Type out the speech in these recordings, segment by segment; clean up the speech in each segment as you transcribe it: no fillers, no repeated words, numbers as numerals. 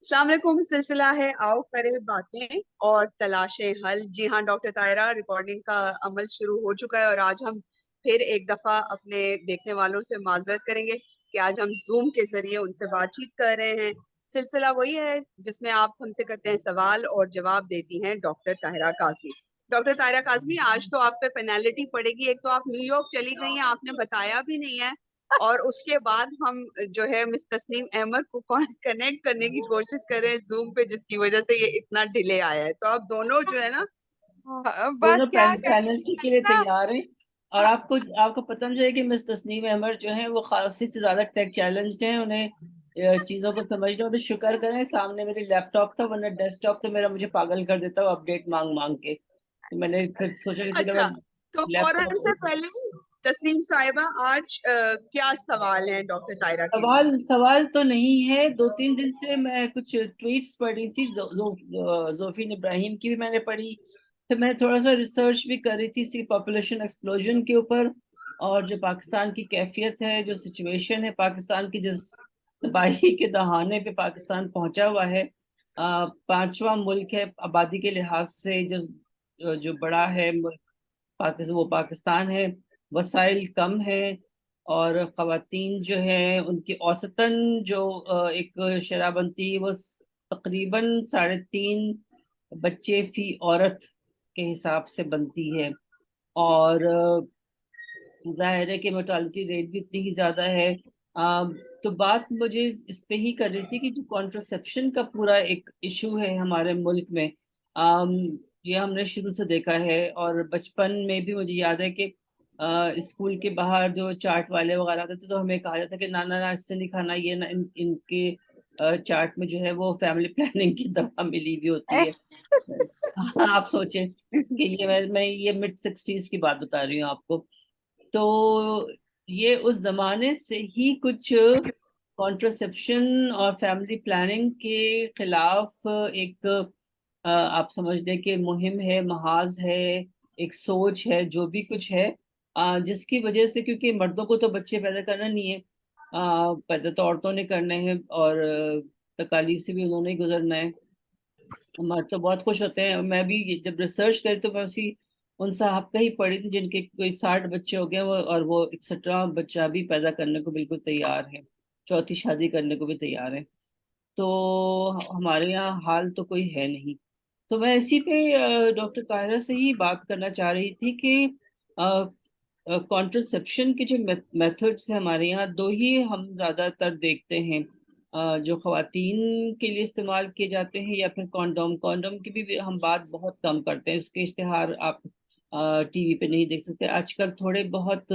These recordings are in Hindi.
अस्सलाम वालेकुम। सिलसिला है आओ करें बातें और तलाशें हल। जी हाँ डॉक्टर तायरा, रिकॉर्डिंग का अमल शुरू हो चुका है और आज हम फिर एक दफा अपने देखने वालों से माजरत करेंगे कि आज हम जूम के जरिए उनसे बातचीत कर रहे हैं। सिलसिला वही है जिसमें आप हमसे करते हैं सवाल और जवाब देती हैं डॉक्टर ताहिरा काजमी। डॉक्टर ताहिरा काजमी, आज तो आप पे पेनाल्टी पड़ेगी। एक तो आप न्यूयॉर्क चली गई हैं, आपने बताया भी नहीं है, और उसके बाद हम जो है मिस तस्नीम अहमद को कनेक्ट करने की कोशिश कर रहे हैं जूम पे, जिसकी वजह से ये इतना डिले आया है। तो आप दोनों जो है ना, दोनों बस क्या पेनल्टी के लिए करें। तैयार हैं। और आपको पता नहीं है कि मिस तस्नीम अहमद जो है वो खासी से ज्यादा टेक चैलेंज्ड हैं। उन्हें चीजों को समझना हो तो शुक्र करें सामने मेरे लैपटॉप था, वरना डेस्कटॉप तो मेरा मुझे पागल कर देता वो अपडेट मांग मांग के। तो मैंने फिर सोचा कि चलो मैं अच्छा, तो फौरन से लैपटॉप। पहले तस्नीम साहिबा, आज क्या सवाल है डॉक्टर तायरा के लिए? सवाल सवाल तो नहीं है। 2-3 दिन से मैं कुछ ट्वीट्स पढ़ी थी, जोफिन इब्राहिम की भी मैंने पढ़ी। फिर मैं थोड़ा सा रिसर्च भी कर रही थी इसी पॉपुलेशन एक्सप्लोजन के ऊपर, और जो पाकिस्तान की कैफियत है, जो सिचुएशन है पाकिस्तान की, जिस तबाही के दहाने पे पाकिस्तान पहुंचा हुआ है। पांचवा मुल्क है आबादी के लिहाज से, जो जो बड़ा है मुल्क पाकिस्तान, वो पाकिस्तान है। वसाइल कम है, और खवातीन जो है उनकी औसतन जो एक शराबंती वो तकरीबन 3.5 बच्चे फी औरत के हिसाब से बनती है। और जाहिर है कि मोर्टालिटी रेट भी इतनी ही ज्यादा है। तो बात मुझे इस पे ही कर रही थी कि जो कॉन्ट्रसेप्शन का पूरा एक इशू है हमारे मुल्क में, अम, ये हमने शुरू से देखा है। और बचपन में भी मुझे याद है कि स्कूल के बाहर जो चाट वाले वगैरह आते थे तो हमें कहा जाता कि ना ना ना इससे नहीं खाना, ये ना इनके चाट में जो है वो फैमिली प्लानिंग की दवा मिली हुई होती है। आप सोचें कि मैं ये मिड 60s की बात बता रही हूँ आपको। तो ये उस जमाने से ही कुछ कॉन्ट्रसेप्शन और फैमिली प्लानिंग के खिलाफ एक आप समझ लें कि मुहिम है, महाज है, एक सोच है, जो भी कुछ है। जिसकी वजह से, क्योंकि मर्दों को तो बच्चे पैदा करना नहीं है, पैदा तो औरतों ने करने हैं, और तकालीफ से भी उन्होंने ही गुजरना है। मर्द तो बहुत खुश होते हैं। मैं भी जब रिसर्च करी तो मैं उसी उन साहब का ही पढ़ी थी जिनके कोई 60 बच्चे हो गए, और वो 61 बच्चा भी पैदा करने को बिल्कुल तैयार है, चौथी शादी करने को भी तैयार है। तो हमारे यहाँ हाल तो कोई है नहीं। तो मैं इसी पे डॉक्टर कायरा से ही बात करना चाह रही थी कि कॉन्ट्रसेप्शन के जो मेथड्स हैं हमारे यहाँ, दो ही हम ज्यादातर देखते हैं। जो खवातीन के लिए इस्तेमाल किए जाते हैं, या फिर कॉन्डोम। कॉन्डोम की भी हम बात बहुत कम करते हैं, उसके इश्तेहार आप टीवी पे नहीं देख सकते। आजकल थोड़े बहुत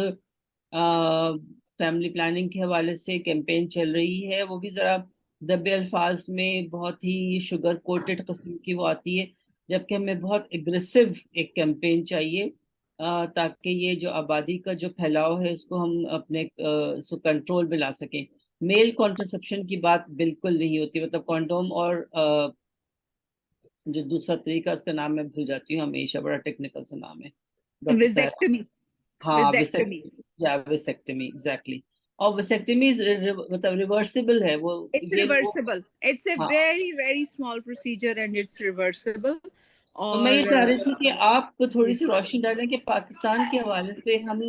फैमिली प्लानिंग के हवाले से कैंपेन चल रही है, वो भी जरा दबे अल्फाज में बहुत ही शुगर कोटेड किस्म की वो आती है। जबकि हमें बहुत एग्रेसिव एक कैंपेन चाहिए, ताकि ये जो आबादी का जो फैलाव है इसको हम अपने इसको कंट्रोल में ला सकें। मेल कॉन्ट्रसेप्शन की बात बिल्कुल नहीं होती, मतलब कॉन्डोम और जो दूसरा तरीका, उसका नाम मैं भूल जाती हूँ हमेशा, बड़ा टेक्निकल सा नाम है डॉक्टर साहब। विजेक्टमी। हाँ, विजेक्टमी। या विसेक्टमी, एग्जैक्टली। और विसेक्टमी मतलब रिवर्सिबल है वो। It's ये लोग, reversible. It's a हाँ। very, very small procedure and it's reversible. तो मैं ये और चाह रही थी कि आप थोड़ी सी रोशनी डालें कि पाकिस्तान के हवाले से हम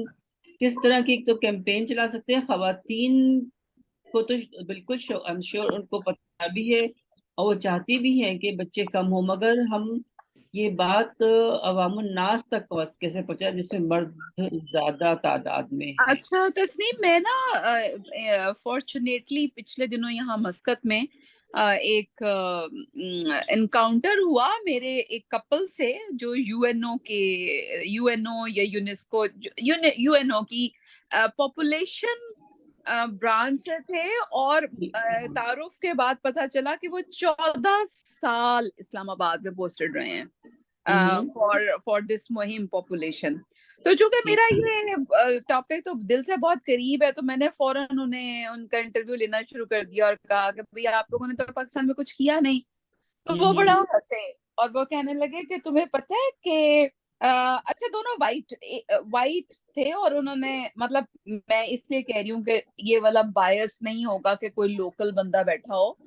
किस तरह की एक तो कैंपेन चला सकते हैं। खवातीन को तो बिल्कुल आई एम श्योर उनको पता भी है, और वो चाहती भी हैं कि बच्चे कम हो, मगर हम ये बात अवामुन नास तक कैसे पहुंचा जिसमें मर्द ज्यादा तादाद में है। अच्छा तस्नीम, मैं ना फॉर्चुनेटली पिछले दिनों यहाँ मस्कत में एक एनकाउंटर हुआ मेरे एक कपल से, जो यूएनओ या यूनेस्को, यूएनओ की पॉपुलेशन ब्रांच से थे। और तारुफ के बाद पता चला कि वो 14 साल इस्लामाबाद में पोस्टेड रहे हैं हम्म। फॉर दिस मुहिम पॉपुलेशन। तो चूंकि मेरा ये टॉपिक तो दिल से बहुत करीब है, तो मैंने फौरन उन्हें उनका इंटरव्यू लेना शुरू कर दिया और कहा कि भाई आप लोगों ने तो पाकिस्तान में कुछ किया नहीं। तो वो बड़ा हम्म। हंसे और वो कहने लगे कि तुम्हें पता है कि अच्छा, दोनों वाइट थे। और उन्होंने, मतलब मैं इसलिए कह रही हूँ कि ये वाला बायस नहीं होगा कि कोई लोकल बंदा बैठा हो,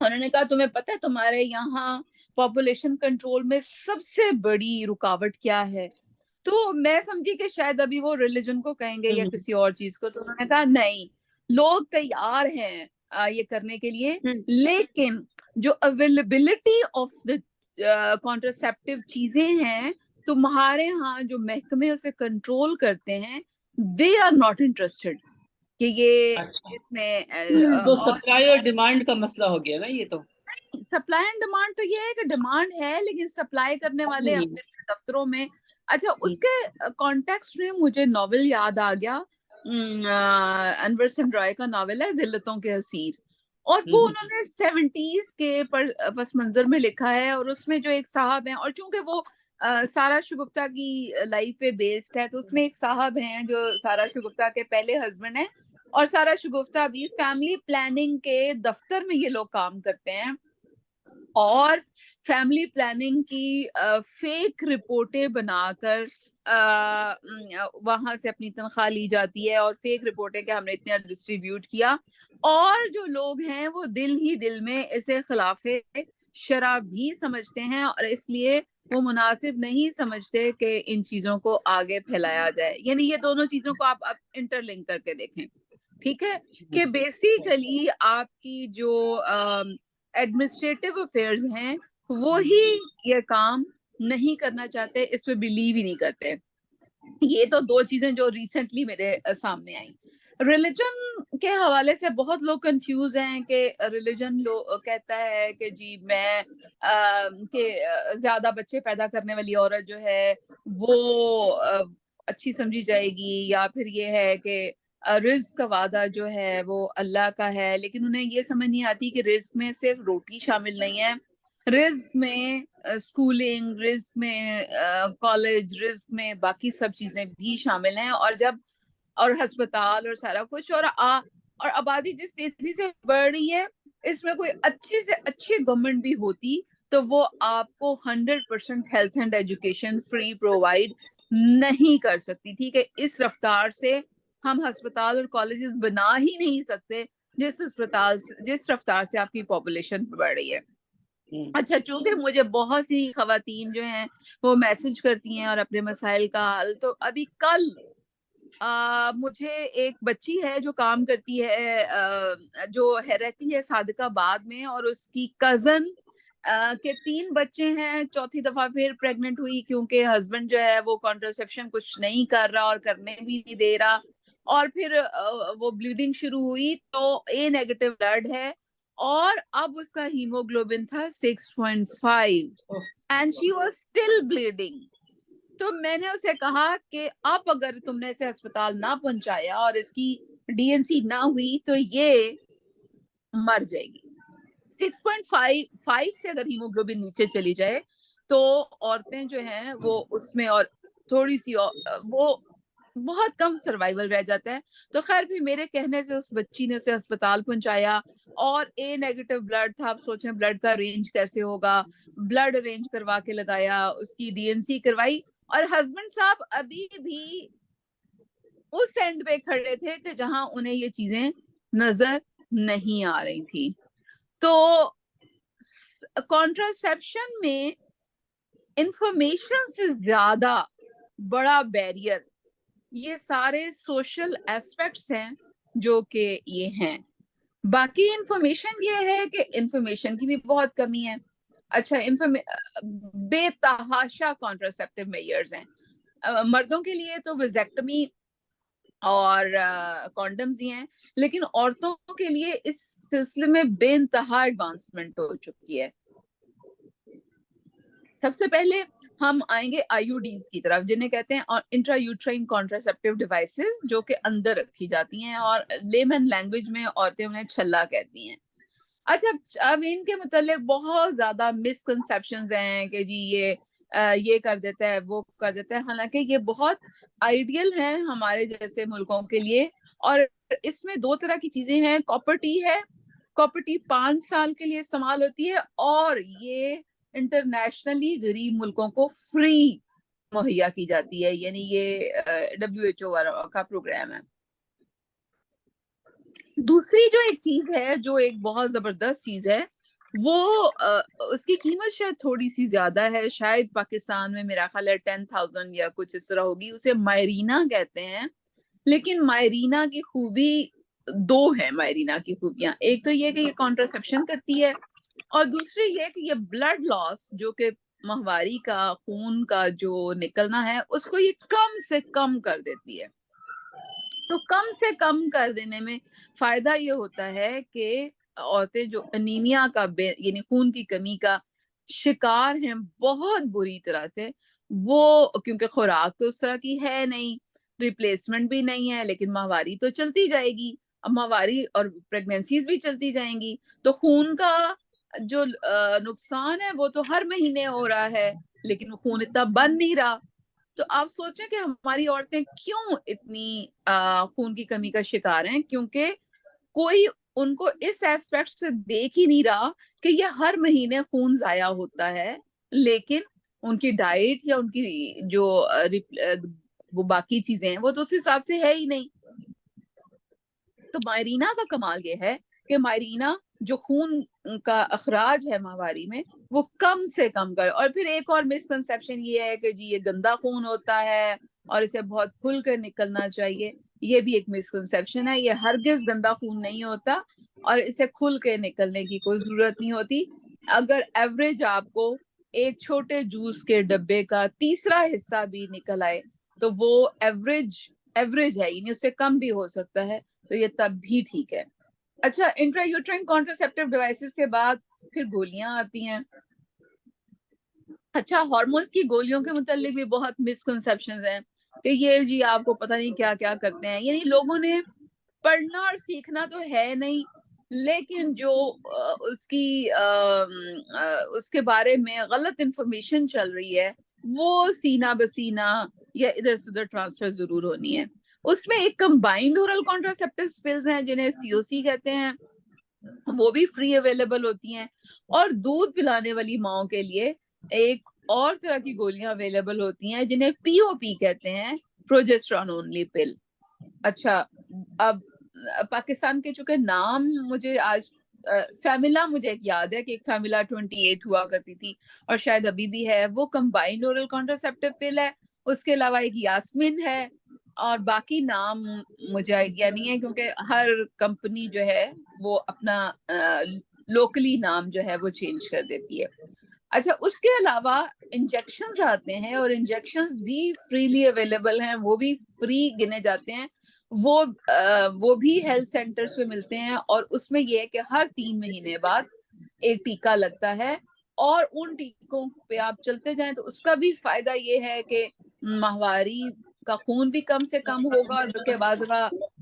उन्होंने कहा तुम्हें पता है तुम्हारे यहाँ पॉपुलेशन कंट्रोल में सबसे बड़ी रुकावट क्या है? तो मैं समझी कि शायद अभी वो रिलीजन को कहेंगे या किसी और चीज को, तो उन्होंने कहा नहीं, लोग तैयार हैं ये करने के लिए, लेकिन जो अवेलेबिलिटी ऑफ द कॉन्ट्रासेप्टिव चीजें हैं तुम्हारे यहाँ जो महकमे उसे कंट्रोल करते हैं, दे आर नॉट इंटरेस्टेड कि ये अच्छा। इसमें तो और सप्लाई और डिमांड का मसला हो गया ना ये तो। सप्लाई एंड डिमांड तो ये है कि डिमांड है लेकिन सप्लाई करने वाले नहीं। अपने अपने दफ्तरों में। अच्छा, उसके कॉन्टेक्स्ट में मुझे नॉवेल याद आ गया, अनवर सिंह रॉय का नॉवेल है जिल्लतों के असीर, और वो उन्होंने 70s के पस मंजर में लिखा है, और उसमें जो एक साहब हैं, और चूंकि वो सारा शुगुफ्ता की लाइफ पे बेस्ड है, तो उसमें एक साहब हैं जो सारा शुगुफ्ता के पहले हस्बैंड हैं, और सारा शुगुफ्ता भी फैमिली प्लानिंग के दफ्तर में ये लोग काम करते हैं, और फैमिली प्लानिंग की फेक रिपोर्टें बनाकर वहां से अपनी तनख्वाह ली जाती है, और फेक रिपोर्टें कि हमने इतना डिस्ट्रीब्यूट किया, और जो लोग हैं वो दिल ही दिल में इसे खिलाफे शरा भी समझते हैं, और इसलिए वो मुनासिब नहीं समझते कि इन चीजों को आगे फैलाया जाए। यानी ये दोनों चीजों को आप इंटरलिंक करके देखें, ठीक है, कि बेसिकली आपकी जो एडमिनिस्ट्रेटिव अफेयर्स हैं वो ही ये काम नहीं करना चाहते, इस पे बिलीव ही नहीं करते। ये तो दो चीजें जो रिसेंटली मेरे सामने आई। रिलीजन के हवाले से बहुत लोग कंफ्यूज हैं कि रिलीजन कहता है कि जी मैं ज्यादा बच्चे पैदा करने वाली औरत जो है वो अच्छी समझी जाएगी, या फिर ये है कि रिज्क का वादा जो है वो अल्लाह का है, लेकिन उन्हें ये समझ नहीं आती कि रिज्क में सिर्फ रोटी शामिल नहीं है, रिज्क में स्कूलिंग, रिज्क में कॉलेज, रिज्क में बाकी सब चीजें भी शामिल हैं, और अस्पताल और सारा कुछ, और आबादी जिस तेजी से बढ़ रही है, इसमें कोई अच्छी से अच्छी गवर्नमेंट भी होती तो वो आपको 100% health and education free provide नहीं कर सकती। ठीक है, इस रफ्तार से हम अस्पताल और कॉलेजेस बना ही नहीं सकते जिस रफ्तार से आपकी पॉपुलेशन बढ़ रही है। अच्छा, चूंकि मुझे बहुत सी खवातीन जो हैं वो मैसेज करती हैं और अपने मसाइल का हल, तो अभी कल मुझे एक बच्ची है जो काम करती है, जो है रहती है सादिकाबाद में, और उसकी कजन के 3 बच्चे हैं, चौथी दफा फिर प्रेग्नेंट हुई क्योंकि हस्बैंड जो है वो कॉन्ट्रासेप्शन कुछ नहीं कर रहा और करने भी नहीं दे रहा, और फिर वो ब्लीडिंग शुरू हुई तो ए नेगेटिव ब्लड है, और अब उसका हीमोग्लोबिन था 6.5 and she was still bleeding. तो मैंने उसे कहा कि अब अगर तुमने इसे अस्पताल ना पहुंचाया और इसकी डीएनसी ना हुई तो ये मर जाएगी। 6.5 से अगर हीमोग्लोबिन नीचे चली जाए तो औरतें जो हैं वो उसमें और थोड़ी सी वो बहुत कम सर्वाइवल रह जाता है। तो खैर भी मेरे कहने से उस बच्ची ने उसे अस्पताल पहुंचाया, और ए नेगेटिव ब्लड था। आप सोचें ब्लड का रेंज कैसे होगा, ब्लड अरेंज करवा के लगाया, उसकी डीएनसी करवाई, और हस्बैंड साहब अभी भी उस एंड पे खड़े थे कि जहां उन्हें ये चीजें नजर नहीं आ रही थी। तो कॉन्ट्रासेप्शन में इंफॉर्मेशन से ज्यादा बड़ा बैरियर ये सारे सोशल एस्पेक्ट्स हैं जो कि ये हैं। बाकी इंफॉर्मेशन ये है कि इंफॉर्मेशन की भी बहुत कमी है। अच्छा, बेतहाशा कॉन्ट्रासेप्टिव मेजर्स हैं। मर्दों के लिए तो विजेक्टमी और कॉन्डम्स ही हैं, लेकिन औरतों के लिए इस सिलसिले में बेइंतहा एडवांसमेंट हो चुकी है। सबसे पहले हम आएंगे आईयूडीज की तरफ, जिन्हें कहते हैं इंट्रायूट्राइन कॉन्ट्रासेप्टिव डिवाइसेस, जो कि अंदर रखी जाती हैं, और लेमन लैंग्वेज में औरतें उन्हें छल्ला कहती हैं। अच्छा, अब इनके मुतालिक बहुत ज्यादा मिसकंसेप्शंस हैं कि जी ये कर देता है, वो कर देता है, हालांकि ये बहुत आइडियल है हमारे जैसे मुल्कों के लिए। और इसमें 2 तरह की चीजें हैं। कॉपर्टी है, कॉपर्टी 5 साल के लिए इस्तेमाल होती है, और ये इंटरनेशनली गरीब मुल्कों को फ्री मुहैया की जाती है, यानी ये WHO का प्रोग्राम है। दूसरी जो एक चीज है, जो एक बहुत जबरदस्त चीज है, वो उसकी कीमत शायद थोड़ी सी ज्यादा है, शायद पाकिस्तान में मेरा ख्याल है 10,000 या कुछ इस तरह होगी। उसे मायरीना कहते हैं। लेकिन मायरीना की खूबी दो है। मायरीना की खूबियां, एक तो ये कि ये कॉन्ट्रासेप्शन करती है, और दूसरी ये कि ये ब्लड लॉस, जो कि माहवारी का खून का जो निकलना है, उसको ये कम से कम कर देती है। तो कम से कम कर देने में फायदा ये होता है कि औरतें जो अनीमिया का यानी खून की कमी का शिकार हैं बहुत बुरी तरह से, वो क्योंकि खुराक तो उस तरह की है नहीं, रिप्लेसमेंट भी नहीं है, लेकिन माहवारी तो चलती जाएगी। अब माहवारी और प्रेगनेंसीज भी चलती जाएंगी, तो खून का जो नुकसान है वो तो हर महीने हो रहा है, लेकिन वो खून इतना बन नहीं रहा। तो आप सोचें कि हमारी औरतें क्यों इतनी खून की कमी का शिकार हैं, क्योंकि कोई उनको इस एस्पेक्ट से देख ही नहीं रहा कि ये हर महीने खून जाया होता है, लेकिन उनकी डाइट या उनकी जो वो बाकी चीजें हैं वो तो उस हिसाब से है ही नहीं। तो मायरीना का कमाल ये है कि मायरीना जो खून का अखराज है माहवारी में वो कम से कम करे। और फिर एक और मिसकंसेप्शन ये है कि जी ये गंदा खून होता है और इसे बहुत खुल कर निकलना चाहिए। ये भी एक मिसकंसेप्शन है। ये हरगिज गंदा खून नहीं होता और इसे खुल के निकलने की कोई जरूरत नहीं होती। अगर एवरेज आपको एक छोटे जूस के डब्बे का तीसरा हिस्सा भी निकल आए तो वो एवरेज एवरेज है, यानी उससे कम भी हो सकता है, तो ये तब भी ठीक है। अच्छा, इंट्रायूट्राइन कॉन्ट्रासेप्टिव डिवाइसेस के बाद फिर गोलियां आती हैं। अच्छा, हार्मोन्स की गोलियों के मुतालिक भी बहुत मिसकंसेप्शंस हैं कि ये जी आपको पता नहीं क्या क्या करते हैं। यानी लोगों ने पढ़ना और सीखना तो है नहीं, लेकिन जो उसके बारे में गलत इंफॉर्मेशन चल रही है वो सीना बसीना या इधर से उधर ट्रांसफर जरूर होनी है। उसमें एक कंबाइंड ओरल कॉन्ट्रासेप्टिव पिल्स हैं जिन्हें सीओसी कहते हैं, वो भी फ्री अवेलेबल होती हैं। और दूध पिलाने वाली माओ के लिए एक और तरह की गोलियां अवेलेबल होती हैं जिन्हें पीओपी कहते हैं, प्रोजेस्टेरॉन ओनली पिल। अच्छा, अब पाकिस्तान के चूंकि नाम मुझे आज फैमिला मुझे एक याद है कि एक फैमिला 28 हुआ करती थी और शायद अभी भी है, वो कंबाइंड ओरल कॉन्ट्रासेप्टिव पिल है। उसके अलावा एक यास्मिन है, और बाकी नाम मुझे आइडिया नहीं है क्योंकि हर कंपनी जो है वो अपना लोकली नाम जो है वो चेंज कर देती है। अच्छा, उसके अलावा इंजेक्शंस आते हैं और इंजेक्शंस भी फ्रीली अवेलेबल हैं, वो भी फ्री गिने जाते हैं। वो भी हेल्थ सेंटर्स पे मिलते हैं और उसमें ये है कि हर 3 महीने बाद एक टीका लगता है और उन टीकों पे आप चलते जाएं तो उसका भी फायदा ये है कि माहवारी का खून भी कम से कम होगा, बल्कि बाद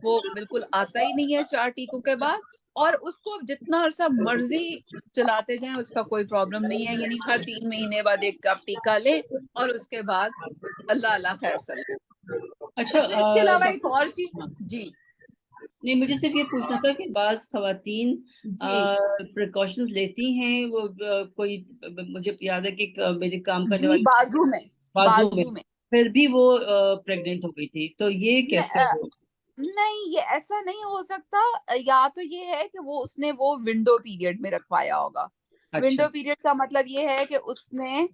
वो बिल्कुल आता ही नहीं है 4 टीकों के बाद। और उसको जितना अर्सा मर्जी चलाते जाएं उसका कोई प्रॉब्लम नहीं है, यानी हर 3 महीने बाद एक आप टीका लें और उसके बाद अल्लाह अल्लाह खैर सलाह। अच्छा, अच्छा, इसके अलावा एक डॉक्टर, और चीज। हाँ, जी नहीं, मुझे सिर्फ ये पूछना था कि बाज खवातीन जी प्रिकॉशंस लेती हैं वो, कोई, मुझे याद है कि मेरे काम करने जी, वाली बाजू में, बाजू में बाजू में। फिर भी वो प्रेग्नेंट हो गई थी, तो ये न, कैसे अ, हो? नहीं, ये ऐसा नहीं हो सकता। या तो ये है कि उसने वो विंडो पीरियड में रखवाया होगा। अच्छा। विंडो पीरियड का मतलब ये है कि उसने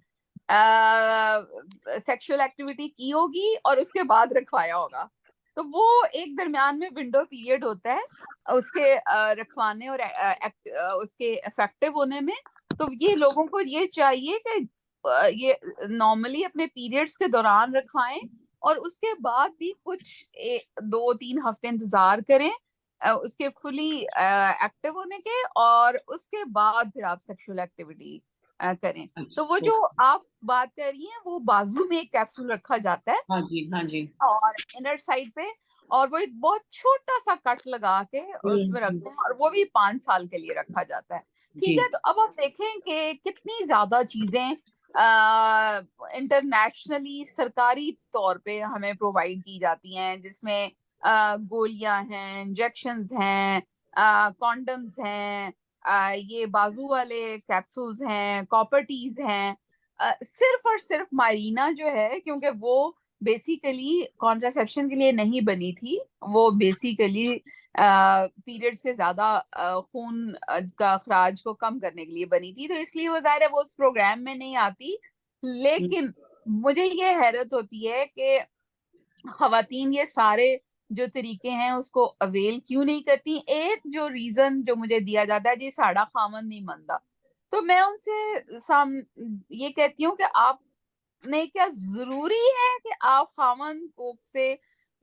सेक्सुअल एक्टिविटी की होगी और उसके बाद रखवाया होगा। तो वो एक दरमियान में विंडो पीरियड होता है उसके रखवाने और उसके इफेक्टिव होने में। तो ये लोगों को ये चाहिए कि ये नॉर्मली अपने पीरियड्स के दौरान रखवाएं और उसके बाद भी कुछ 2-3 हफ्ते इंतजार करें उसके फुली एक्टिव होने के, और उसके बाद फिर आप सेक्सुअल एक्टिविटी करें। तो वो अच्छा। जो आप बात कर रही हैं वो बाजू में एक कैप्सूल रखा जाता है हाँ जी, हाँ जी। और इनर साइड पे, और वो एक बहुत छोटा सा कट लगा के उसमें हम्म। रखते हैं और वो भी 5 साल के लिए रखा जाता है। जी। ठीक है, तो अब आप देखें कि कितनी ज्यादा चीजें इंटरनेशनली सरकारी तौर पे हमें प्रोवाइड की जाती हैं, जिसमें गोलियां हैं, इंजेक्शंस हैं, कॉन्डम्स हैं, ये बाजू वाले कैप्सूल्स हैं, कॉपर टीज हैं। सिर्फ और सिर्फ मारीना जो है, क्योंकि वो बेसिकली कॉन्ट्रासेप्शन के लिए नहीं बनी थी, वो बेसिकली पीरियड्स के ज्यादा खून का अखराज को कम करने के लिए बनी थी, तो इसलिए वो ज़ाहिर है वो उस प्रोग्राम में नहीं आती। लेकिन मुझे ये हैरत होती है कि खवातीन ये सारे जो तरीके हैं उसको अवेल क्यों नहीं करती। एक जो रीजन जो मुझे दिया जाता है, जी साड़ा खामन नहीं मनता, तो मैं उनसे ये कहती हूँ कि आपने क्या जरूरी है कि आप खामन को से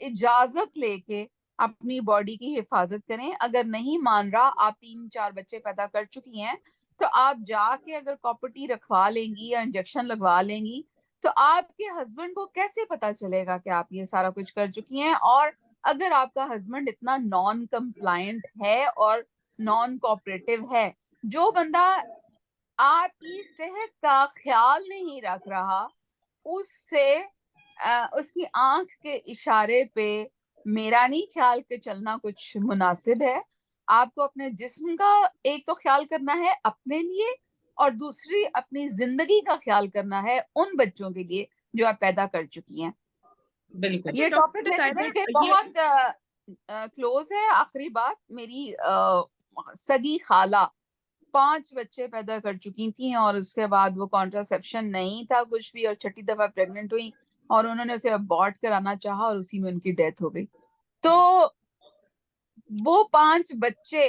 इजाजत लेके अपनी बॉडी की हिफाजत करें? अगर नहीं मान रहा, आप 3-4 बच्चे पैदा कर चुकी हैं, तो आप जाके अगर प्रॉपर्टी रखवा लेंगी या इंजेक्शन लगवा लेंगी, तो आपके हस्बैंड को कैसे पता चलेगा कि आप ये सारा कुछ कर चुकी हैं? और अगर आपका हस्बैंड इतना नॉन कंप्लायंट है और नॉन कोऑपरेटिव है, जो बंदा आपकी सेहत का ख्याल नहीं रख रहा, उससे उसकी आंख के इशारे पे मेरा नहीं ख्याल के चलना कुछ मुनासिब है। आपको अपने जिस्म का एक तो ख्याल करना है अपने लिए, और दूसरी अपनी जिंदगी का ख्याल करना है उन बच्चों के लिए जो आप पैदा कर चुकी हैं। बिल्कुल। अच्छा ये टॉपिक डॉक्टर मेरे तायरा, दिल के ये बहुत क्लोज है। आखिरी बात, मेरी सगी खाला 5 बच्चे पैदा कर चुकी थी, और उसके बाद वो कॉन्ट्रासेप्शन नहीं था कुछ भी, और छठी दफा प्रेग्नेंट हुई और उन्होंने उसे अबॉर्ट कराना चाहा और उसी में उनकी डेथ हो गई। तो वो 5 बच्चे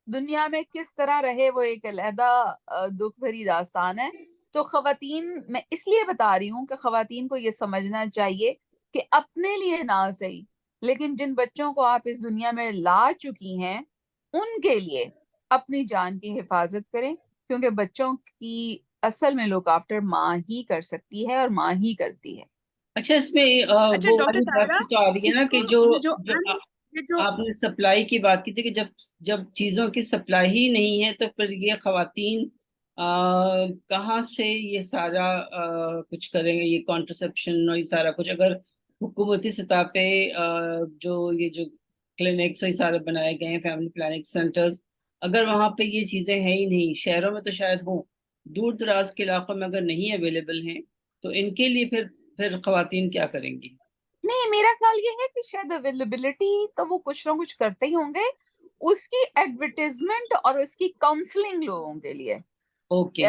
दुनिया में किस तरह रहे, वो एक अलहदा दुख भरी दास्तान है। तो खवातीन, मैं इसलिए बता रही हूँ कि खवातीन को ये समझना चाहिए कि अपने लिए ना सही, लेकिन जिन बच्चों को आप इस दुनिया में ला चुकी हैं उनके लिए अपनी जान की हिफाजत करें, क्योंकि बच्चों की असल में लुक आफ्टर माँ ही कर सकती है और माँ ही करती है। अच्छा, इसमें अच्छा वो डॉक्टर वाली बात तायरा, भी तो आ रही है ना कि इसको जो ये जो जो अन ये जो आपने सप्लाई की बात की थी कि जब जब चीजों की सप्लाई ही नहीं है, तो फिर ये खवातीन कहाँ से ये सारा कुछ करेंगे, ये कॉन्ट्रसेप्शन और ये सारा कुछ, अगर हुकूमती सतह पे जो क्लिनिक्स ये सारे बनाए गए हैं, फैमिली प्लानिंग सेंटर्स, अगर वहां पे ये चीजें हैं ही नहीं, शहरों में तो शायद हो, दूर दराज के इलाकों में अगर नहीं अवेलेबल हैं, तो इनके लिए फिर खवातीन क्या करेंगी? नहीं, मेरा ख्याल ये है कि शायद अवेलेबिलिटी तो वो कुछ ना कुछ करते ही होंगे, उसकी एडवर्टीजमेंट और उसकी काउंसलिंग लोगों के लिए ओके।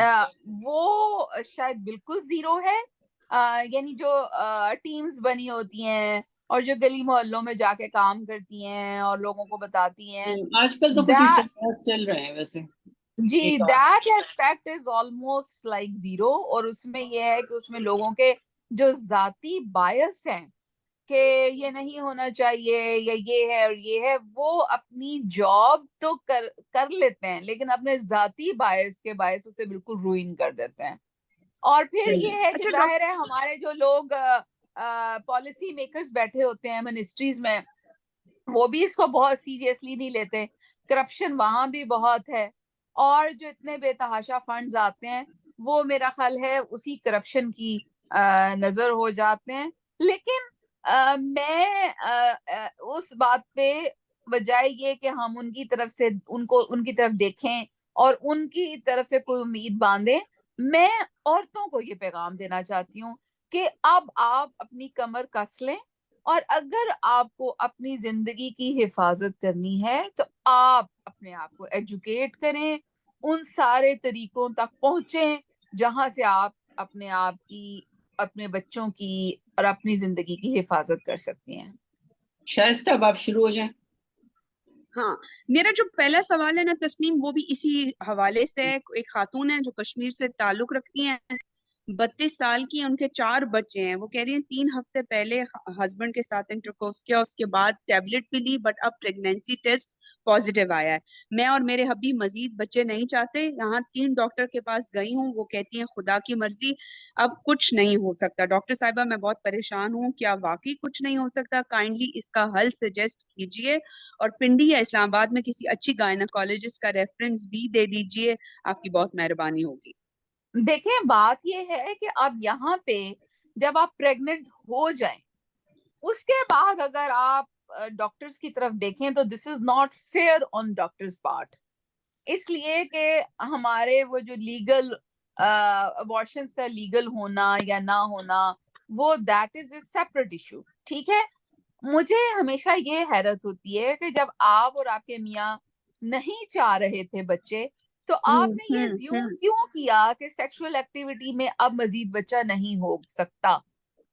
वो शायद बिल्कुल जीरो है। यानी जो टीम्स बनी होती हैं और जो गली मोहल्लों में जाके काम करती हैं और लोगों को बताती हैं, आजकल तो कुछ दैट इश्तेहार चल रहे हैं वैसे। जी एक और that aspect is almost like zero. और उसमें ये है कि उसमें लोगों के जो जाती बायस हैं कि ये नहीं होना चाहिए या ये है और ये है, वो अपनी जॉब तो कर लेते हैं, लेकिन अपने जाती बायस के बायस उसे बिल्कुल रुइन कर देते हैं। और फिर ये है कि अच्छा जाहिर है हमारे जो लोग पॉलिसी मेकर्स बैठे होते हैं मिनिस्ट्रीज में, वो भी इसको बहुत सीरियसली नहीं लेते। करप्शन वहां भी बहुत है, और जो इतने बेतहाशा फंड्स आते हैं वो मेरा ख्याल है उसी करप्शन की नजर हो जाते हैं। लेकिन मैं उस बात पे बजाय ये कि हम उनकी तरफ से उनको उनकी तरफ देखें और उनकी तरफ से कोई उम्मीद बांधें, मैं औरतों को ये पैगाम देना चाहती हूँ कि अब आप अपनी कमर कस लें, और अगर आपको अपनी जिंदगी की हिफाजत करनी है तो आप अपने आप को एजुकेट करें, उन सारे तरीकों तक पहुंचें जहां से आप अपने आप की, अपने बच्चों की और अपनी जिंदगी की हिफाजत कर सकती हैं। शायस्ता, अब आप शुरू हो जाएं। हाँ, मेरा जो पहला सवाल है ना तस्नीम, वो भी इसी हवाले से है। एक खातून है जो कश्मीर से ताल्लुक रखती हैं, 32 साल की हैं, उनके 4 बच्चे हैं। वो कह रही हैं 3 हफ्ते पहले हस्बैंड के साथ इंटरकोर्स किया, उसके बाद टैबलेट भी ली, बट अब प्रेगनेंसी टेस्ट पॉजिटिव आया है। मैं और मेरे हबी मजीद बच्चे नहीं चाहते। यहाँ 3 डॉक्टर के पास गई हूँ, वो कहती हैं खुदा की मर्जी, अब कुछ नहीं हो सकता। डॉक्टर साहिबा मैं बहुत परेशान हूँ, क्या वाकई कुछ नहीं हो सकता? काइंडली इसका हल सजेस्ट कीजिए, और पिंडी या इस्लामाबाद में किसी अच्छी गायनाकोलॉजिस्ट का रेफरेंस भी दे दीजिए, आपकी बहुत मेहरबानी होगी। देखें, बात यह है कि अब यहाँ पे जब आप प्रेग्नेंट हो जाएं, उसके बाद अगर आप डॉक्टर्स की तरफ देखें तो this is not fair on doctors part. इसलिए कि हमारे वो जो लीगल अबॉर्शंस का लीगल होना या ना होना, वो that is a separate issue, ठीक है। मुझे हमेशा ये हैरत होती है कि जब आप और आपके मियाँ नहीं चाह रहे थे बच्चे, तो आपने ये अज्यूम क्यों किया कि सेक्सुअल एक्टिविटी में अब मजीद बच्चा नहीं हो सकता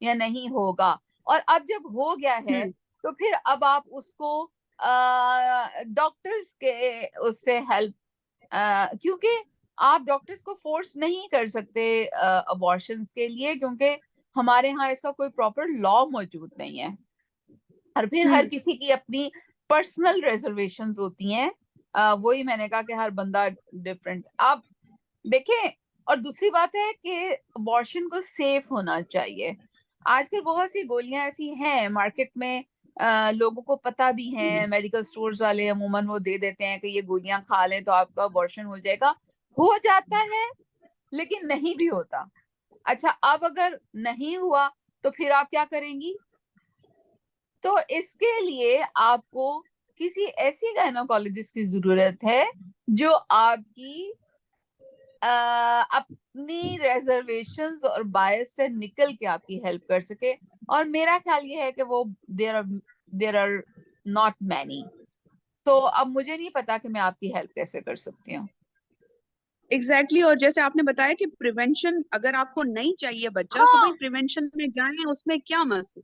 या नहीं होगा, और अब जब हो गया है तो फिर अब आप उसको डॉक्टर्स के उससे हेल्प, क्योंकि आप डॉक्टर्स को फोर्स नहीं कर सकते अबॉर्शंस के लिए, क्योंकि हमारे यहाँ इसका कोई प्रॉपर लॉ मौजूद नहीं है, और फिर हर किसी की अपनी पर्सनल रिजर्वेशंस होती हैं। वही मैंने कहा कि हर बंदा डिफरेंट। आप देखें, और दूसरी बात है कि अबॉर्शन को सेफ होना चाहिए। आजकल बहुत सी गोलियां ऐसी हैं मार्केट में, लोगों को पता भी है, मेडिकल स्टोर्स वाले अमूमन वो दे देते हैं कि ये गोलियां खा लें तो आपका अबॉर्शन हो जाएगा। हो जाता है लेकिन नहीं भी होता। अच्छा, अब अगर नहीं हुआ तो फिर आप क्या करेंगी? तो इसके लिए आपको किसी ऐसी गायनोकोलॉजिस्ट की जरूरत है जो आपकी अपनी रिजर्वेशंस और बायस से निकल के आपकी हेल्प कर सके, और मेरा ख्याल ये है कि वो देयर आर नॉट मैनी। तो अब मुझे नहीं पता कि मैं आपकी हेल्प कैसे कर सकती हूँ। एग्जैक्टली और जैसे आपने बताया कि प्रिवेंशन, अगर आपको नहीं चाहिए बच्चा तो भाई हाँ, प्रिवेंशन में जाएं, उसमें क्या मसला।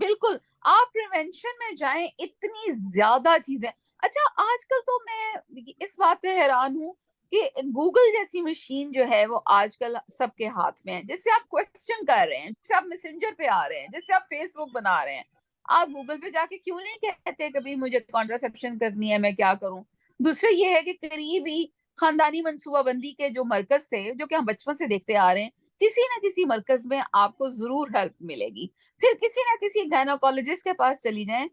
बिल्कुल, आप प्रिवेंशन में जाएं, इतनी ज्यादा चीजें। अच्छा, आजकल तो मैं इस बात पे हैरान हूँ कि गूगल जैसी मशीन जो है वो आजकल सबके हाथ में है, जिससे आप क्वेश्चन कर रहे हैं, जिससे आप मैसेंजर पे आ रहे हैं, जिससे आप फेसबुक बना रहे हैं। आप गूगल पे जाके क्यों नहीं कहते कभी मुझे कॉन्ट्रासेप्शन करनी है, मैं क्या करूं? दूसरा ये है कि करीबी खानदानी मंसूबाबंदी के जो मरकज थे, जो कि हम बचपन से देखते आ रहे हैं, किसी ना किसी मरकज में आपको जरूर हेल्प मिलेगी। फिर किसी ना किसी गायनोकोलॉजिस्ट के पास चली जाएं,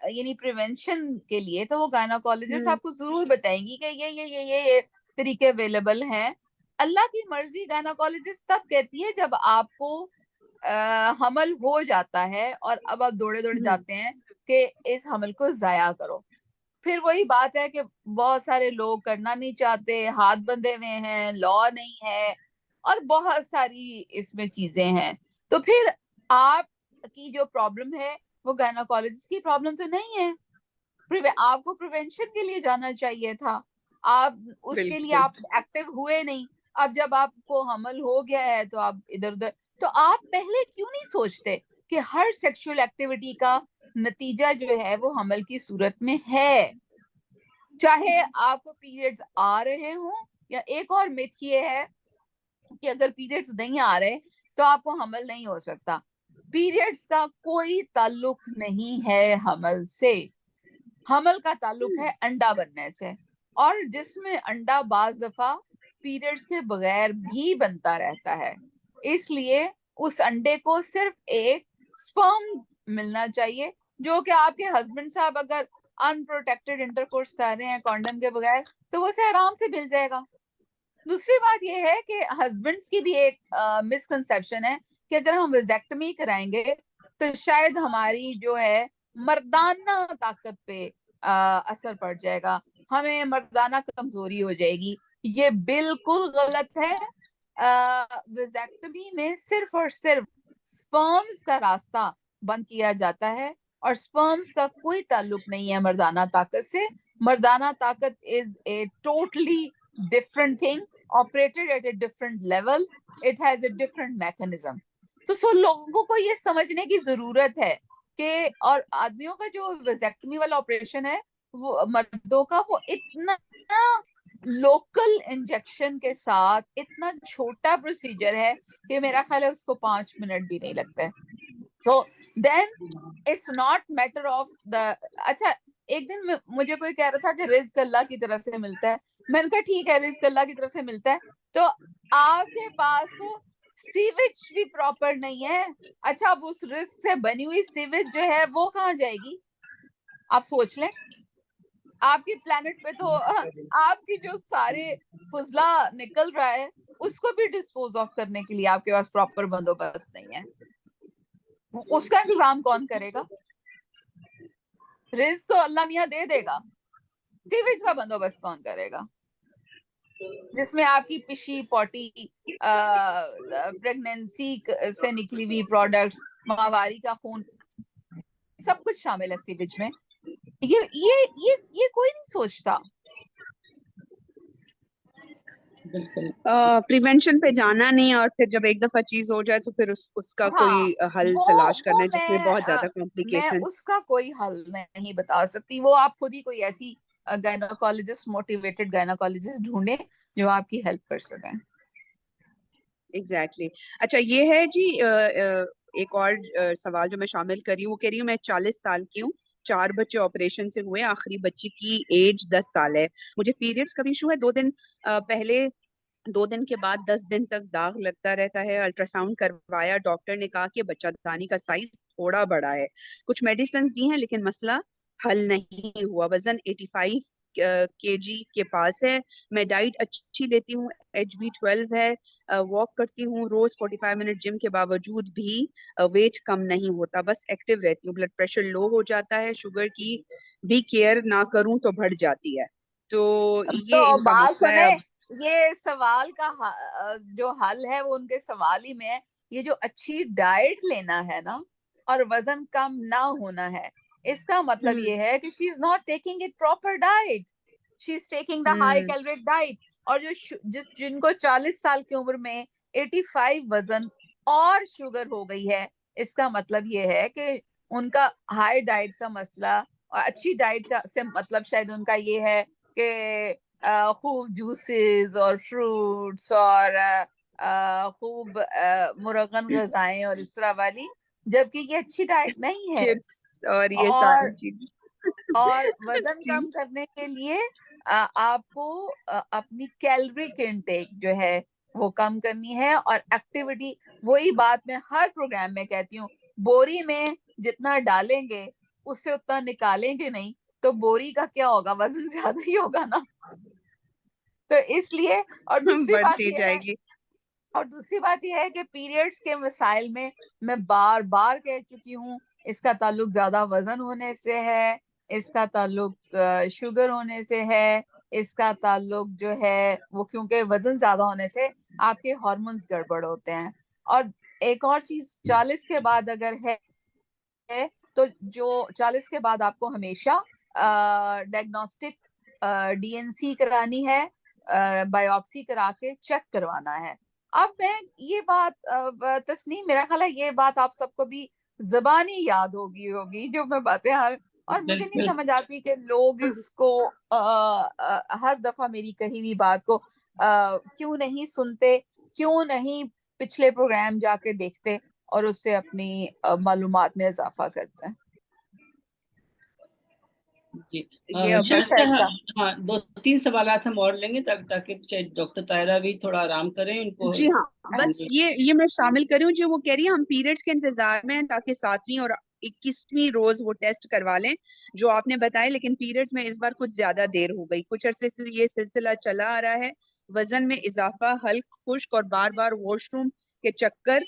यानी प्रिवेंशन के लिए, तो वो गायनोकोलॉजिस्ट हम्म आपको जरूर बताएंगी कि ये तरीके अवेलेबल हैं। अल्लाह की मर्जी गायनोकोलॉजिस्ट तब कहती है जब आपको हमल हो जाता है और अब आप दौड़े दौड़े हम्म जाते हैं कि इस हमल को जाया करो। फिर वही बात है कि बहुत सारे लोग करना नहीं चाहते, हाथ बंधे हुए हैं, लॉ नहीं है, और बहुत सारी इसमें चीजें हैं। तो फिर आप की जो प्रॉब्लम है वो गायनोकोलॉजिस्ट की प्रॉब्लम तो नहीं है। आपको प्रिवेंशन के लिए जाना चाहिए था, आप उसके लिए बिल्कुल। आप एक्टिव हुए नहीं। अब जब आपको हमल हो गया है तो आप इधर उधर, तो आप पहले क्यों नहीं सोचते कि हर सेक्सुअल एक्टिविटी का नतीजा जो है वो हमल की सूरत में है, चाहे आपको पीरियड्स आ रहे हों, या एक और मिथ ये है कि अगर पीरियड्स नहीं आ रहे तो आपको हमल नहीं हो सकता। पीरियड्स का कोई ताल्लुक नहीं है हमल से। हमल का ताल्लुक है अंडा बनने से, और जिसमें अंडा बाज दफा पीरियड्स के बगैर भी बनता रहता है। इसलिए उस अंडे को सिर्फ एक स्पर्म मिलना चाहिए, जो कि आपके हस्बैंड साहब अगर अनप्रोटेक्टेड इंटरकोर्स कर रहे हैं कॉन्डम के बगैर, तो वो उसे आराम से मिल जाएगा। दूसरी बात यह है कि हस्बैंड्स की भी एक मिसकंसेप्शन है कि अगर हम विजेक्टमी कराएंगे तो शायद हमारी जो है मर्दाना ताकत पे असर पड़ जाएगा, हमें मर्दाना कमजोरी हो जाएगी। ये बिल्कुल गलत है। विजेक्टमी में सिर्फ और सिर्फ स्पर्म्स का रास्ता बंद किया जाता है, और स्पर्म्स का कोई ताल्लुक नहीं है मर्दाना ताकत से। मर्दाना ताकत is a totally different thing, operated at a different level, it has a different mechanism। तो सो लोगों को ये समझने की जरूरत है कि, और आदमियों का जो वेजेक्टमी वाला ऑपरेशन है, वो मर्दों का, वो इतना लोकल इंजेक्शन के साथ इतना छोटा प्रोसीजर है कि मेरा ख्याल है उसको 5 मिनट भी नहीं लगता है। तो then it's not matter of the, अच्छा, एक दिन मुझे कोई कह रहा था कि रिज्क अल्लाह की तरफ से मिलता है। मैंने कहा ठीक है, रिज्क अल्लाह की तरफ से मिलता है, तो आपके पास तो सीवेज भी प्रॉपर नहीं है। अच्छा, अब उस रिस्क से बनी हुई सीवेज जो है वो कहाँ जाएगी? आप सोच लें, आपकी प्लेनेट पे तो आपकी जो सारे फुजला निकल रहा है उसको भी डिस्पोज ऑफ करने के लिए आपके पास प्रॉपर बंदोबस्त नहीं है। उसका इंतजाम कौन करेगा? रिस्क तो अल्लाह मियाँ दे देगा, सीवेज का बंदोबस्त कौन करेगा? जिसमें आपकी पिशी पॉटी, प्रेगनेंसी से निकली हुई प्रोडक्ट्स, माहवारी का खून, सब कुछ शामिल है सीवेज में। ये कोई नहीं सोचता। बिल्कुल। प्रिवेंशन पे जाना नहीं, और फिर जब एक दफा चीज हो जाए तो फिर उसका हाँ, कोई हल वो तलाश करना वो है, जिसमें बहुत ज्यादा मैं कॉम्प्लिकेशंस। उसका कोई हल नहीं बता सकती। वो आप खुद ही कोई ऐसी गायनोकोलॉजिस्ट, मोटिवेटेड गायनोकोलॉजिस्ट ढूंढे जो आपकी हेल्प कर सकें। एग्जैक्टली अच्छा, ये है जी एक और सवाल जो मैं शामिल कर रही हूँ। वो कह रही हूँ मैं 40 साल की हूँ, 4 बच्चे ऑपरेशन से हुए, आखिरी बच्ची की एज 10 साल है। मुझे पीरियड्स का भी इशू है, 2 दिन पहले 2 दिन के बाद 10 दिन तक दाग लगता रहता है। अल्ट्रासाउंड करवाया, डॉक्टर ने कहा कि बच्चादानी का साइज थोड़ा बड़ा है। कुछ मेडिसिन दी हैं लेकिन मसला हल नहीं हुआ। वजन 85 केजी के पास है। मैं डाइट अच्छी लेती हूँ, HB12 है, वॉक करती हूँ रोज 45 मिनट जिम के बावजूद भी वेट कम नहीं होता, बस एक्टिव रहती हूँ। ब्लड प्रेशर लो हो जाता है, शुगर की भी केयर ना करूँ तो बढ़ जाती है। तो ये तो इनका बात मसला है सुने, अब। ये सवाल का जो हल है वो उनके सवाल ही में है। ये जो अच्छी डाइट लेना है ना, और वजन कम ना होना है, इसका मतलब हम्म ये है कि she is not taking it proper diet, she is taking the high hmm caloric diet. और जिनको 40 साल की उम्र में 85 वजन और शुगर हो गई है, इसका मतलब ये है कि उनका हाई डाइट का मसला, और अच्छी डाइट का से मतलब शायद उनका ये है कि खूब जूसेस और फ्रूट्स और खूब मुरगन गजाएं और इस तरह वाली, जबकि ये अच्छी डाइट नहीं है। चिप्स और ये सारी और चीजें। और वजन जी। कम करने के लिए आपको अपनी कैलोरिक इनटेक जो है वो कम करनी है, और एक्टिविटी। वही बात मैं हर प्रोग्राम में कहती हूँ, बोरी में जितना डालेंगे उससे उतना निकालेंगे नहीं, तो बोरी का क्या होगा, वजन ज्यादा ही होगा ना। तो इसलिए, और दूसरी बात बढ़ती यह है, जाएगी। और दूसरी बात यह है कि पीरियड्स के मसाइल में मैं बार बार कह चुकी हूँ, इसका ताल्लुक ज्यादा वजन होने से है, इसका ताल्लुक शुगर होने से है, इसका ताल्लुक जो है वो क्योंकि वजन ज्यादा होने से आपके हार्मोन्स गड़बड़ होते हैं। और एक और चीज, 40 के बाद अगर है तो जो 40 के बाद आपको हमेशा डायग्नोस्टिक डीएनसी करानी है, बायोप्सी करा के चेक करवाना है। अब मैं ये बात तस्नीम, मेरा ख्याल है ये बात आप सबको भी जबानी याद होगी जो मैं बातें हर, और मुझे नहीं बिल्कुल। समझ आती कि लोग इसको हर दफा मेरी कही हुई बात को क्यों नहीं सुनते, क्यों नहीं पिछले प्रोग्राम जाके देखते और उससे अपनी मालूमात में इजाफा करते हैं। जी। ये अब ठीक बस। शायद है हाँ, क्या? हाँ, 2-3 सवालात हम और लेंगे ताकि डॉक्टर तायरा भी थोड़ा आराम करें उनको। जी हाँ, बस जी। ये मैं शामिल करी हूँ जो वो कह रही है। हम पीरियड्स के इंतजार में हैं ताकि 7वीं और 21वीं रोज वो टेस्ट करवा लें जो आपने बताया, लेकिन पीरियड्स में इस बार कुछ ज्यादा देर हो गई। कुछ अरसे से ये सिलसिला चला आ रहा है। वजन में इजाफा, हल्क खुश्क और बार बार वॉशरूम के चक्कर।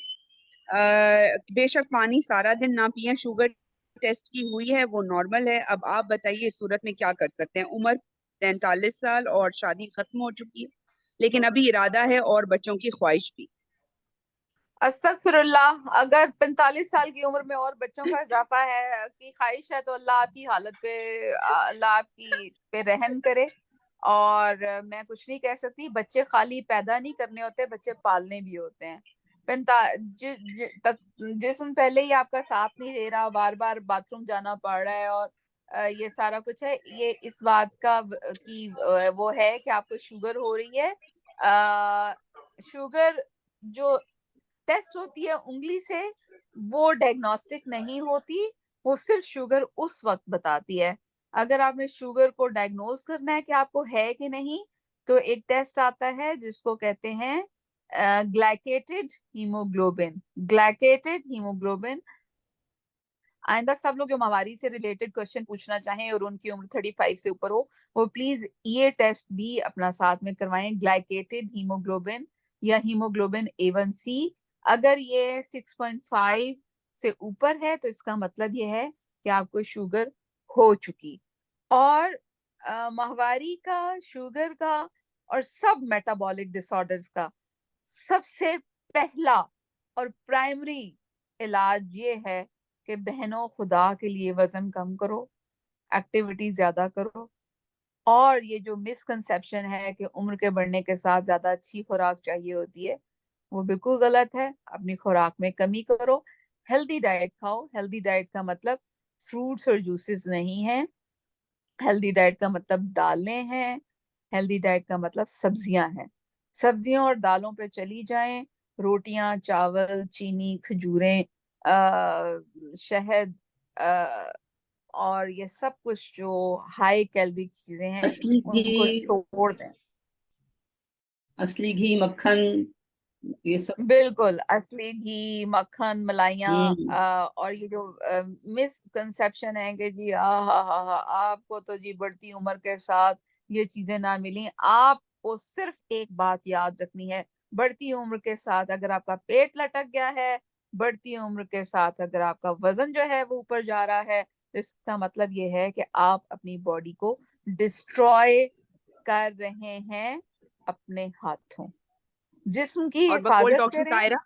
बेशक पानी सारा दिन ना पिए। शुगर टेस्ट की हुई है, वो नॉर्मल है। अब आप बताइए इस सूरत में क्या कर सकते हैं। उम्र 43 साल और शादी खत्म हो चुकी है, लेकिन अभी इरादा है और बच्चों की ख्वाहिश भी। अस्तगफिरुल्लाह, अगर 45 साल की उम्र में और बच्चों का इजाफा है की ख्वाहिश है, तो अल्लाह आपकी हालत पे, अल्लाह आपकी पे रहम करे। और मैं कुछ नहीं कह सकती, बच्चे खाली पैदा नहीं करने होते, बच्चे पालने भी होते हैं। जिसम पहले ही आपका साथ नहीं दे रहा, बार बार बाथरूम जाना पड़ रहा है, और ये सारा कुछ है, ये इस बात का की वो है कि आपको शुगर हो रही है। शुगर जो टेस्ट होती है उंगली से, वो डायग्नोस्टिक नहीं होती, वो सिर्फ शुगर उस वक्त बताती है। अगर आपने शुगर को डायग्नोज करना है कि आपको है कि नहीं, तो एक टेस्ट आता है जिसको कहते हैं ग्लाइकेटेड हीमोग्लोबिन। ग्लाइकेटेड हीमोग्लोबिन, आइंदा सब लोग जो माहवारी से रिलेटेड क्वेश्चन पूछना चाहें और उनकी उम्र 35 से ऊपर हो, वो प्लीज ये टेस्ट भी अपना साथ में करवाएं, ग्लाइकेटेड हीमोग्लोबिन या हीमोग्लोबिन A1C। अगर ये 6.5 से ऊपर है तो इसका मतलब ये है कि आपको शुगर हो चुकी। और माहवारी का, शुगर का और सब मेटाबॉलिक डिसऑर्डर्स का सबसे पहला और प्राइमरी इलाज ये है कि बहनों खुदा के लिए वजन कम करो, एक्टिविटी ज्यादा करो। और ये जो मिसकंसेप्शन है कि उम्र के बढ़ने के साथ ज्यादा अच्छी खुराक चाहिए होती है, वो बिल्कुल गलत है। अपनी खुराक में कमी करो, हेल्दी डाइट खाओ। हेल्दी डाइट का मतलब फ्रूट्स और जूसेस नहीं है, हेल्दी डाइट का मतलब दालें हैं, हेल्दी डाइट का मतलब सब्जियां हैं। सब्जियों और दालों पे चली जाएं, रोटियां, चावल, चीनी, खजूरें, शहद, और ये सब कुछ जो हाई कैलोरी चीजें हैं असली घी, उनको छोड़ दें। असली घी, मक्खन, ये सब। बिल्कुल, असली घी, मक्खन, मलाइयाँ। हम्म। और ये जो मिसकंसेप्शन है कि जी हा आपको तो जी बढ़ती उम्र के साथ ये चीजें ना मिली। आपको सिर्फ एक बात याद रखनी है, बढ़ती उम्र के साथ अगर आपका पेट लटक गया है, बढ़ती उम्र के साथ अगर आपका वजन जो है वो ऊपर जा रहा है, तो इसका मतलब ये है कि आप अपनी बॉडी को डिस्ट्रॉय कर रहे हैं अपने हाथों। जिस्म की और बकौल हिफाजत डॉक्टर करें। तायरा,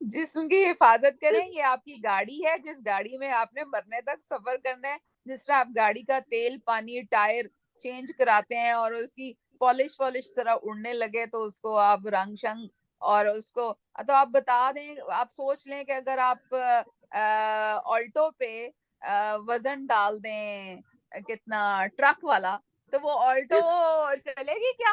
जिस्म की हिफाजत करें, ये आपकी गाड़ी है जिस गाड़ी में आपने मरने तक सफर करना है। जिस तरह आप गाड़ी का तेल, पानी, टायर चेंज कराते हैं और उसकी पॉलिश वॉलिश तरह उड़ने लगे तो उसको आप रंग शंग और उसको, तो आप बता दें, आप सोच लें कि अगर आप ऑल्टो पे वजन डाल दें कितना ट्रक वाला, तो वो ऑल्टो चलेगी क्या?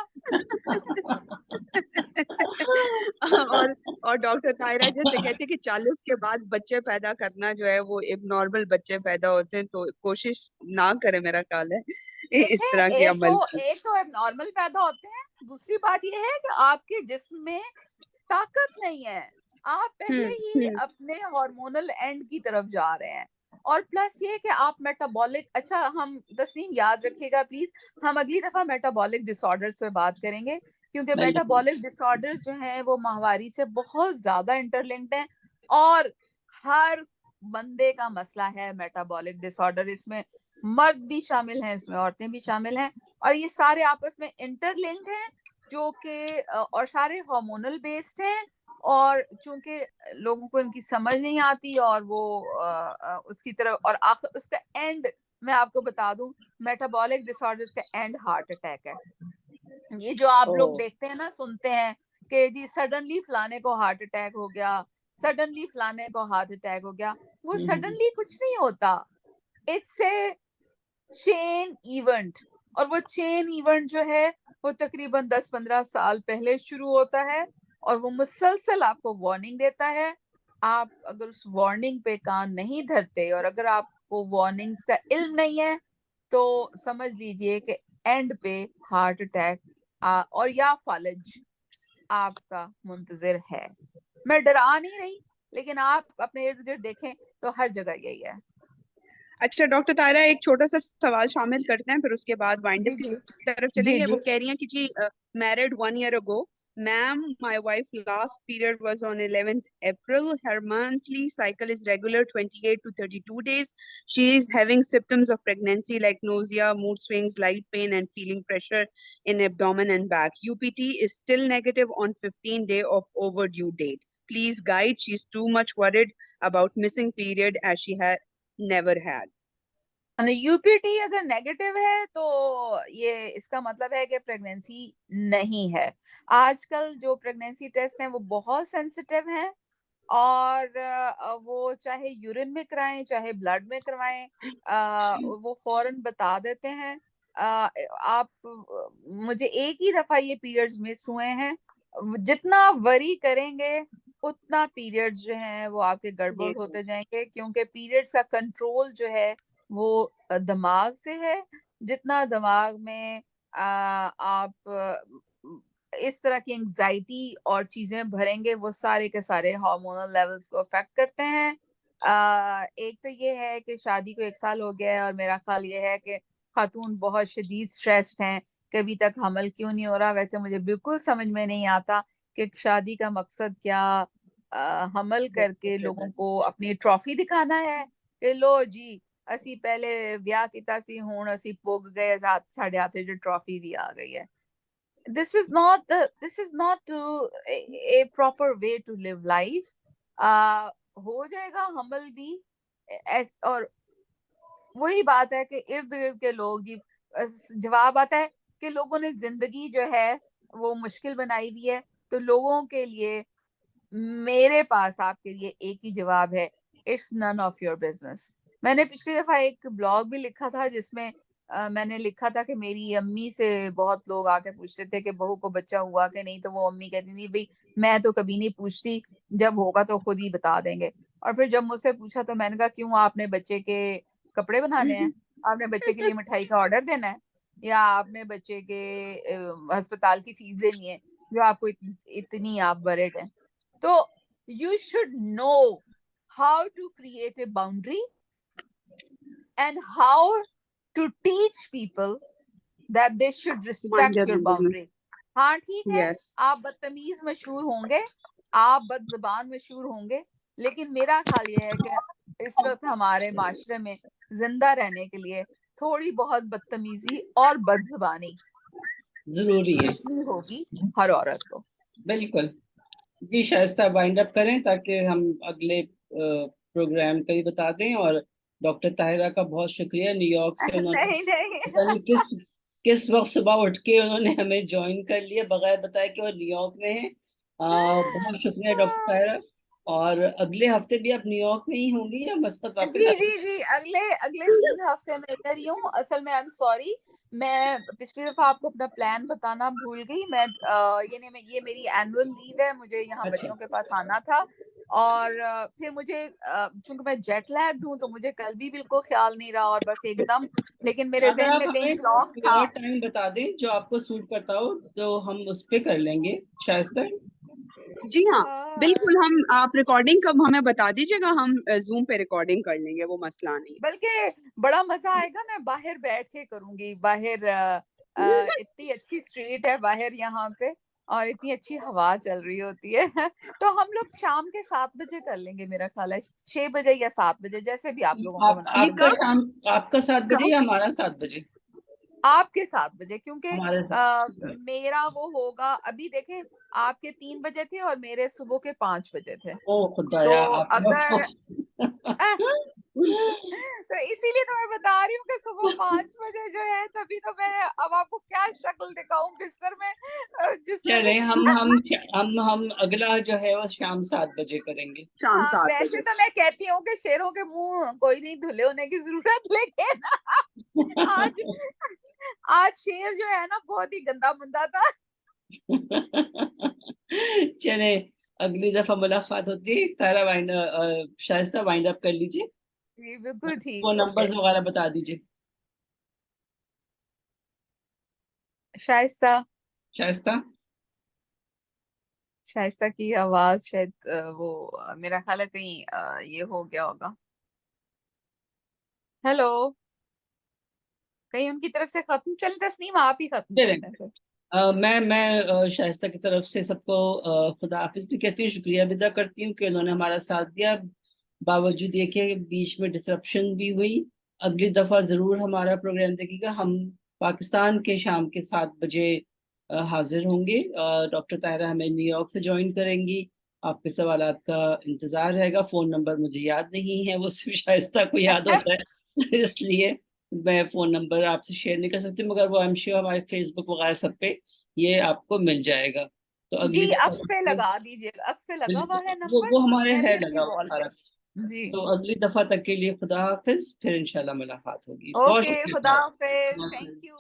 और डॉक्टर तायरा जैसे कहते हैं कि 40 के बाद बच्चे पैदा करना जो है वो एबनॉर्मल बच्चे पैदा होते हैं, तो कोशिश ना करें, मेरा ख्याल है इस देखें, तरह के अमल की। एक तो एबनॉर्मल पैदा होते हैं, दूसरी बात यह है कि आपके जिस्म में ताकत नहीं है। आप पहले ही हम्म। अपने हार्मोनल एंड की तरफ जा रहे हैं। और प्लस ये कि आप मेटाबॉलिक, अच्छा हम तस्नीम याद रखिएगा प्लीज, हम अगली दफा मेटाबॉलिक डिसऑर्डर्स पे बात करेंगे, क्योंकि बिल्कुल। मेटाबॉलिक डिसऑर्डर्स जो हैं वो माहवारी से बहुत ज्यादा इंटरलिंक्ड हैं। और हर बंदे का मसला है मेटाबॉलिक डिसऑर्डर। इसमें मर्द भी शामिल हैं, इसमें औरतें भी शामिल हैं, और ये सारे आपस में इंटरलिंक्ड हैं, जो कि और सारे हार्मोनल बेस्ड हैं। और चूंकि लोगों को इनकी समझ नहीं आती और वो उसकी तरफ, और आखिर उसका एंड मैं आपको बता दूं, मेटाबॉलिक डिसऑर्डर्स का एंड हार्ट अटैक है। ये जो आप ओ। लोग देखते हैं ना, सुनते हैं कि जी सडनली फलाने को हार्ट अटैक हो गया, सडनली फलाने को हार्ट अटैक हो गया, वो हम्म। सडनली कुछ नहीं होता। It's a chain event. और वो चेन इवेंट जो है वो तकरीबन 10-15 साल पहले शुरू होता है, और वो मुसलसल आपको वार्निंग देता है। आप अगर उस वार्निंग पे कान नहीं धरते, और अगर आपको वार्निंग्स का इल्म नहीं है, तो समझ लीजिए कि एंड पे हार्ट अटैक और या फालिज आपका मुंतजिर है। मैं डरा नहीं रही, लेकिन आप अपने इर्द गिर्द देखें तो हर जगह यही है। अच्छा डॉक्टर तायरा, एक छोटा सा सवाल शामिल करते हैं, फिर उसके बाद वाइंड अप जी की जी तरफ जी चलेंगे। वो जी। कह रही हैं कि जी married 1 year ago, ma'am, my wife last period was on 11th April. Her monthly cycle is regular 28 to 32 days. She is having symptoms of pregnancy like nausea, mood swings, light pain, and feeling pressure in abdomen and back. UPT is still negative on 15th day of overdue date. Please guide. She's too much worried about missing period as she had never had. UPT अगर नेगेटिव है तो ये इसका मतलब है कि प्रेगनेंसी नहीं है। आजकल जो प्रेगनेंसी टेस्ट हैं वो बहुत सेंसिटिव हैं, और वो चाहे यूरिन में कराएं चाहे ब्लड में करवाएं, वो फौरन बता देते हैं। आप मुझे एक ही दफा ये पीरियड्स मिस हुए हैं। जितना वरी करेंगे उतना पीरियड्स जो हैं वो आपके गड़बड़ होते जाएंगे, क्योंकि पीरियड्स का कंट्रोल जो है वो दिमाग से है। जितना दिमाग में आप इस तरह की एंजाइटी और चीजें भरेंगे, वो सारे के सारे हार्मोनल लेवल्स को अफेक्ट करते हैं। एक तो ये है कि शादी को 1 साल हो गया है, और मेरा ख्याल ये है कि खातून बहुत शदीद स्ट्रेस्ड हैं। कभी तक हमल क्यों नहीं हो रहा? वैसे मुझे बिल्कुल समझ में नहीं आता कि शादी का मकसद क्या, हमल करके लोगों को अपनी ट्रॉफी दिखाना है कि लो जी ਅਸੀਂ ਪਹਿਲੇ ਵਿਆਹ ਕੀਤਾ ਸੀ, ਹੁਣ ਅਸੀਂ ਪੁੱਗ ਗਏ, ਸਾਡੇ ਹੱਥ 'ਚ ਟਰॉफी ਵੀ ਆ ਗਈ ਹੈ। this is not a proper way to live life. हो जाएगा हमल भी। और वही बात है कि इर्द गिर्द के लोग जी, जवाब आता है कि लोगों ने जिंदगी जो है वो मुश्किल बनाई हुई है। तो लोगों के लिए मेरे पास आपके लिए एक ही जवाब है, it's none of your business. मैंने पिछली दफा एक ब्लॉग भी लिखा था जिसमें मैंने लिखा था कि मेरी अम्मी से बहुत लोग आके पूछते थे कि बहू को बच्चा हुआ कि नहीं, तो वो अम्मी कहती थी भाई मैं तो कभी नहीं पूछती, जब होगा तो खुद ही बता देंगे। और फिर जब मुझसे पूछा तो मैंने कहा क्यों, आपने बच्चे के कपड़े बनाने हैं, आपने बच्चे के लिए मिठाई का ऑर्डर देना है, या आपने बच्चे के अस्पताल की फीस देनी है जो आपको इतनी आप वरिड है। तो you should know how to create a boundary and how to teach people that they should Mind respect your your own business. boundary. हाँ ठीक है, Yes. आप बदतमीज मशहूर होंगे, आप बदजुबान मशहूर होंगे, लेकिन मेरा ख्याल ये है कि इस वक्त हमारे माशरे में जिंदा रहने के लिए थोड़ी बहुत बदतमीजी और बदजुबानी जरूरी है, सीखनी होगी हर औरत को। बिल्कुल जी। शाइस्ता वाइंड अप करें ताकि हम अगले प्रोग्राम का ही बता दें। और डॉक्टर ताहिरा का बहुत शुक्रिया, न्यूयॉर्क से उन्होंने नहीं नहीं पता नहीं किस वक्त सुबह उठ के उन्होंने हमें ज्वाइन कर लिया बगैर बताए कि वो न्यूयॉर्क में है। बहुत शुक्रिया डॉक्टर ताहिरा। और अगले हफ्ते भी आप न्यूयॉर्क में ही होंगी या मस्कत वापस जी आ जी जी, अगले अगले 3 हफ्ते में इधर ही हूँ। असल में आई एम सॉरी, मैं पिछली दफा आपको अपना प्लान बताना भूल गई। मैं ये मेरी एनुअल लीव है, मुझे यहाँ अच्छा, बच्चों के पास आना था। और फिर मुझे चूंकि मैं जेट लैग्ड हूँ तो मुझे कल भी बिल्कुल ख्याल नहीं रहा और बस एकदम, लेकिन मेरे अगर जहन आप में कहीं हमें ब्लॉक कोई था। और टाइम बता दें जो आपको सूट करता हो तो हम उस पे कर लेंगे शाइस्ता। जी हाँ, हाँ, बिल्कुल। हम आप रिकॉर्डिंग कब हमें बता दीजिएगा, हम जूम पे रिकॉर्डिंग कर लेंगे, वो मसला नहीं बल्कि बड़ा मजा आएगा, मैं बाहर बैठ के करूंगी। बाहर है। इतनी अच्छी स्ट्रीट है बाहर यहाँ पे, और इतनी अच्छी हवा चल रही होती है। तो हम लोग शाम के 7 बजे कर लेंगे, मेरा ख्याल है 6 बजे या 7 बजे, जैसे भी आप लोगों को ये मुनासिब लगे। आपका 7 बजे कब? या हमारा 7 बजे? आपके 7 बजे, क्योंकि हमारे साथ। मेरा वो होगा, अभी देखे आपके 3 बजे थे और मेरे सुबह के 5 बजे थे। ओ खुदाया, तो आप अगर तो इसीलिए तो मैं बता रही हूँ कि सुबह 5 बजे जो है, तभी तो मैं अब आपको क्या शक्ल दिखाऊं बिस्तर में जिसमें कह भी। रहे हैं हम अगला जो है वो शाम 7 बजे करेंगे। शाम हाँ, 7 बजे। वैसे तो मैं कहती हूँ कि शेरों के मुंह कोई नहीं धुले होने की जरूरत, लेकिन आज आज शेर जो है ना बहुत ही गंदा मुंदा था। चले, अगली दफा मुलाकात होती है। तारा शाइस्ता वाइंड अप कर लीजिए, जी बिल्कुल वो ठीक, ओके। नंबर्स वगैरह बता दीजिए शाइस्ता, शाइस्ता। शाइस्ता की आवाज शायद वो मेरा ख्याल है कहीं ये हो गया होगा। हेलो, कहीं उनकी तरफ से खत्म। चल तस्नीम, आप ही खत्म चले, करते हैं फिर। मैं शाइस्ता की तरफ से सबको खुदा हाफिज भी कहती हूँ, शुक्रिया विदा करती हूँ कि उन्होंने हमारा साथ दिया। बावजूद ये कि बीच में डिसरप्शन भी हुई। अगली दफा जरूर हमारा प्रोग्राम देखिएगा। हम पाकिस्तान के शाम के 7 बजे हाजिर होंगे। डॉक्टर ताहिरा हमें न्यूयॉर्क से ज्वाइन करेंगी। आपके सवालात का इंतजार रहेगा। फोन नंबर मुझे याद नहीं है, वो सिर्फ शाइस्ता को याद होता है इसलिए मैं फोन नंबर आपसे शेयर नहीं कर सकती, मगर वो आई एम श्योर हमारे फेसबुक वगैरह सब पे ये आपको मिल जाएगा। तो अगली जी, दफा अक्स पे लगा दीजिएगा, अक्स पे लगा हुआ है बिल्कुल, नंबर। वो हमारे मैं भी है अपनी लगा हुआ वॉल पे। सारा। जी, तो अगली दफा तक के लिए खुदा हाफिज, फिर इंशाल्लाह मुलाकात होगी। बहुत ओके, खुदा शुक्रिया। हाफिज, थैंक यू।